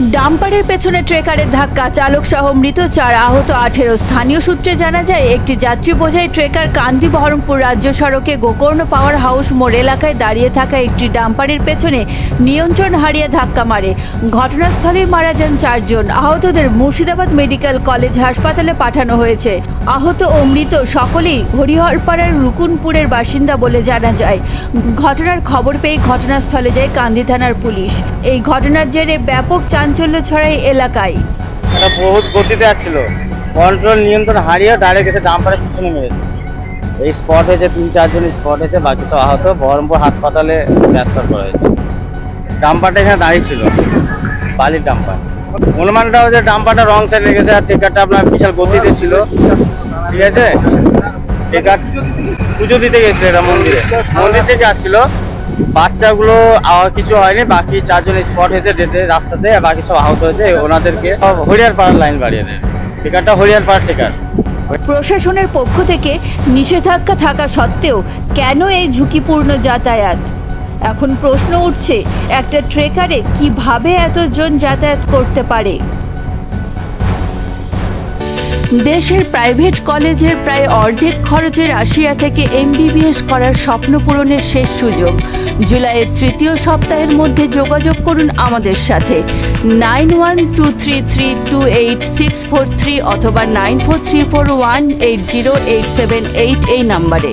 ডাম্পারের পেছনে ট্রেকারের ধাক্কা, চালক সহ মৃত 4, আহত 18। স্থানীয় সূত্রে জানা যায়, একটি যাত্রী বোঝাই ট্রেকার কান্দি বহরমপুর রাজ্য সড়কে গোকর্ণ পাওয়ার হাউস মোড় এলাকায় দাঁড়িয়ে থাকা একটি ডাম্পারের পেছনে নিয়ন্ত্রণ হারিয়ে ধাক্কা মারে। ঘটনাস্থলেই মারা যান 4 জন। আহতদের মুর্শিদাবাদ মেডিকেল কলেজ হাসপাতালে পাঠানো হয়েছে। আহত ও মৃত সকলেই হরিহরপাড়ার রুকুনপুরের বাসিন্দা বলে জানা যায়। ঘটনার খবর পেয়ে ঘটনাস্থলে যায় কান্দি থানার পুলিশ। এই ঘটনার জেরে ব্যাপক চাঞ্চল্য ছড়ায় এলাকায়। এটা বহুত গতিতে আসছিল, কন্ট্রোল নিয়ন্ত্রণ হারিয়ে ডাইরেক্ট এসে ডাম্পারের পিছনে মেরেছে। এই স্পট হয়েছে 3-4 জন স্পট হয়েছে, বাকি সব আহত বহরমপুর হাসপাতালে ট্রান্সফার করা হয়েছে। ডাম্পারটা এখানে দাঁড়িয়ে ছিল, বালির ডাম্পার। অনুমানটা হচ্ছে ডাম্পারটা রং সাইড লেগেছে আর ট্রেকারটা আপনার বিশাল গতিতে ছিল, ঠিক আছে। ট্রেকার পুজো দিতে গেছিল, এটা মন্দির থেকে আসছিল। বাচ্চাগুলো কিছু হয়নি, বাকি 4 জন স্পট হয়েছে ডেটে রাস্তাতে, বাকি সব আহত হয়েছে। ওনাদেরকে হরিহরপাড়ার লাইন বাড়িয়ে দেয়। ট্রেকারটা হরিহরপাড়ার ট্রেকার। প্রশাসনের পক্ষ থেকে নিষেধাজ্ঞা থাকা সত্ত্বেও কেন এই ঝুঁকিপূর্ণ যাতায়াত? এখন প্রশ্ন উঠছে, একটা ট্রেকারে কিভাবে এতজন যাতায়াত করতে পারে? দেশের প্রাইভেট কলেজের প্রায় অর্ধেক খরচে রাশিয়া থেকে MBBS করার স্বপ্ন পূরণের শেষ সুযোগ। জুলাইয়ের 3য় সপ্তাহের মধ্যে যোগাযোগ করুন আমাদের সাথে 9123328643 অথবা 9434180878 এই নাম্বারে।